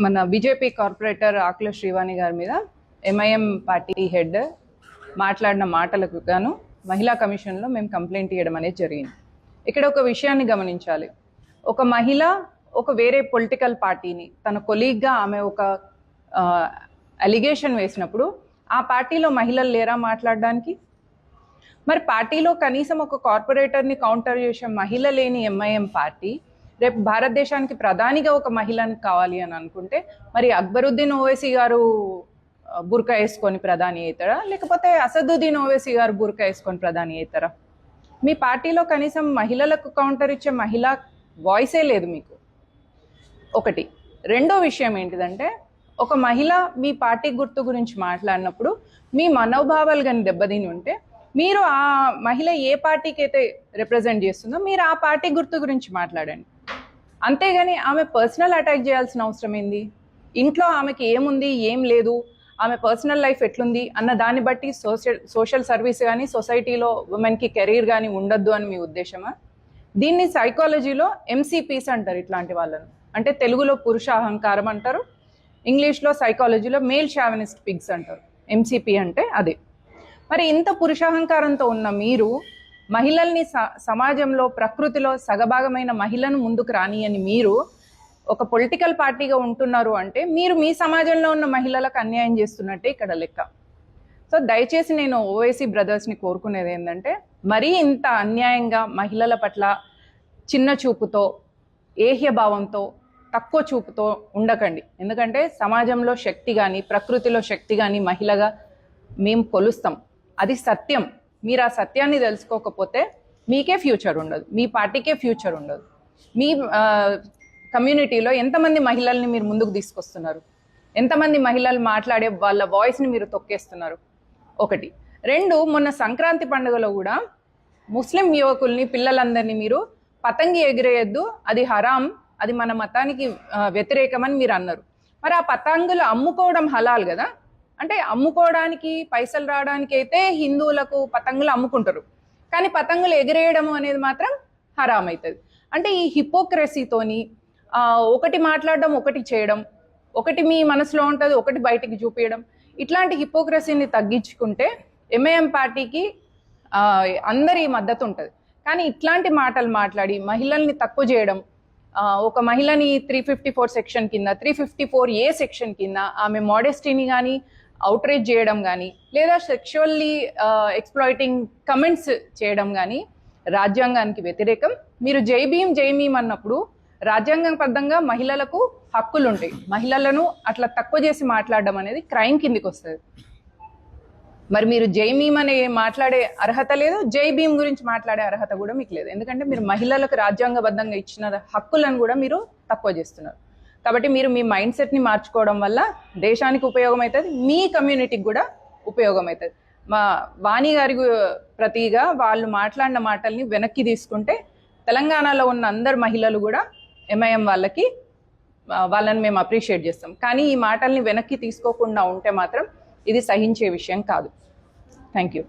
మన BJP corporator ఆకుల శ్రీవాణి గారి మీద ఎంఐఎం పార్టీ హెడ్ మాట్లాడిన మాటలకు గాను మహిళా కమిషన్లో మేము కంప్లైంట్ ఇవ్వడం అనేది జరిగింది. ఇక్కడ ఒక విషయాన్ని గమనించాలి. ఒక మహిళ ఒక వేరే పొలిటికల్ పార్టీని తన కొలీగ్గా ఆమె ఒక అలిగేషన్ వేసినప్పుడు ఆ పార్టీలో మహిళలు లేరా మాట్లాడడానికి? మరి పార్టీలో కనీసం ఒక కార్పొరేటర్ని కౌంటర్ చేసే మహిళ లేని ఎంఐఎం పార్టీ రేపు భారతదేశానికి ప్రధానిగా ఒక మహిళని కావాలి అని అనుకుంటే మరి అక్బరుద్దీన్ ఓవైసీ గారు బుర్కా వేసుకొని ప్రధాని అవుతారా, లేకపోతే అసదుద్దీన్ ఓవైసీ గారు బుర్కా వేసుకొని ప్రధాని అవుతారా? మీ పార్టీలో కనీసం మహిళలకు కౌంటర్ ఇచ్చే మహిళా వాయిసే లేదు మీకు. ఒకటి. రెండో విషయం ఏంటిదంటే, ఒక మహిళ మీ పార్టీ గుర్తు గురించి మాట్లాడినప్పుడు మీ మనోభావాలు కానీ దెబ్బతిని ఉంటే మీరు ఆ మహిళ ఏ పార్టీకి అయితే రిప్రజెంట్ చేస్తుందో మీరు ఆ పార్టీ గుర్తు గురించి మాట్లాడండి. అంతేగాని ఆమె పర్సనల్ అటాక్ చేయాల్సిన అవసరం ఏంది? ఇంట్లో ఆమెకి ఏముంది ఏం లేదు, ఆమె పర్సనల్ లైఫ్ ఎట్లుంది అన్న దాన్ని బట్టి సోషల్ సర్వీస్ కానీ సొసైటీలో ఉమెన్కి కెరీర్ కానీ ఉండొద్దు అని మీ ఉద్దేశమా? దీన్ని సైకాలజీలో ఎంసీపీస్ అంటారు. ఇట్లాంటి వాళ్ళను అంటే తెలుగులో పురుష అహంకారం అంటారు, ఇంగ్లీష్లో సైకాలజీలో మేల్ షావినిస్ట్ పిగ్స్ అంటారు. ఎంసీపీ అంటే అదే. మరి ఇంత పురుషాహంకారంతో ఉన్న మీరు మహిళల్ని సమాజంలో ప్రకృతిలో సగభాగమైన మహిళను ముందుకు రానియని మీరు ఒక పొలిటికల్ పార్టీగా ఉంటున్నారు అంటే మీరు మీ సమాజంలో ఉన్న మహిళలకు అన్యాయం చేస్తున్నట్టే ఇక్కడ లెక్క. సో దయచేసి నేను ఓవైసీ బ్రదర్స్ని కోరుకునేది ఏంటంటే, మరీ ఇంత అన్యాయంగా మహిళల పట్ల చిన్న చూపుతో, ఏహ్యభావంతో, తక్కువ చూపుతో ఉండకండి. ఎందుకంటే సమాజంలో శక్తి కానీ ప్రకృతిలో శక్తి కానీ మహిళగా మేము కొలుస్తాం. అది సత్యం. మీరు ఆ సత్యాన్ని తెలుసుకోకపోతే మీకే ఫ్యూచర్ ఉండదు, మీ పార్టీకే ఫ్యూచర్ ఉండదు. మీ కమ్యూనిటీలో ఎంతమంది మహిళల్ని మీరు ముందుకు తీసుకొస్తున్నారు? ఎంతమంది మహిళలు మాట్లాడే వాళ్ళ వాయిస్ని మీరు తొక్కేస్తున్నారు? ఒకటి. రెండు, మొన్న సంక్రాంతి పండుగలో కూడా ముస్లిం యువకుల్ని పిల్లలందరినీ మీరు పతంగి ఎగిరేయద్దు, అది హరాం, అది మన మతానికి వ్యతిరేకమని మీరు అన్నారు. మరి ఆ పతంగులు అమ్ముకోవడం హలాల్ కదా? అంటే అమ్ముకోవడానికి పైసలు రావడానికి అయితే హిందువులకు పతంగులు అమ్ముకుంటారు, కానీ పతంగులు ఎగిరేయడం అనేది మాత్రం హరాం అవుతుంది. అంటే ఈ హిపోక్రసీతోని ఒకటి మాట్లాడడం, ఒకటి చేయడం, ఒకటి మీ మనసులో ఉంటుంది, ఒకటి బయటికి చూపించడం, ఇట్లాంటి హిపోక్రసీని తగ్గించుకుంటే ఎంఐఎం పార్టీకి అందరి మద్దతు ఉంటుంది. కానీ ఇట్లాంటి మాటలు మాట్లాడి మహిళల్ని తక్కువ చేయడం, ఒక మహిళని 354 సెక్షన్ కింద 354A సెక్షన్ కింద ఆమె మోడెస్టీని కానీ అవుట్రీచ్ చేయడం కానీ లేదా సెక్షువల్లీ ఎక్స్ప్లాయిటింగ్ కమెంట్స్ చేయడం కానీ రాజ్యాంగానికి వ్యతిరేకం. మీరు జై భీమ్ అన్నప్పుడు రాజ్యాంగబద్ధంగా మహిళలకు హక్కులు ఉంటాయి. మహిళలను అట్లా తక్కువ చేసి మాట్లాడడం అనేది క్రైమ్ కిందికి వస్తుంది. మరి మీరు జై భీమ్ అనే మాట్లాడే అర్హత లేదు, జై భీమ్ గురించి మాట్లాడే అర్హత కూడా మీకు లేదు. ఎందుకంటే మీరు మహిళలకు రాజ్యాంగబద్ధంగా ఇచ్చిన హక్కులను కూడా మీరు తక్కువ చేస్తున్నారు. కాబట్టి మీరు మీ మైండ్ సెట్ని మార్చుకోవడం వల్ల దేశానికి ఉపయోగం అవుతుంది, మీ కమ్యూనిటీకి కూడా ఉపయోగం అవుతుంది. మా వాణి గారి ప్రతిగా వాళ్ళు మాట్లాడిన మాటల్ని వెనక్కి తీసుకుంటే తెలంగాణలో ఉన్న అందరు మహిళలు కూడా ఎంఐఎం వాళ్ళని మేము అప్రిషియేట్ చేస్తాం. కానీ ఈ మాటల్ని వెనక్కి తీసుకోకుండా ఉంటే మాత్రం ఇది సహించే విషయం కాదు. Thank you.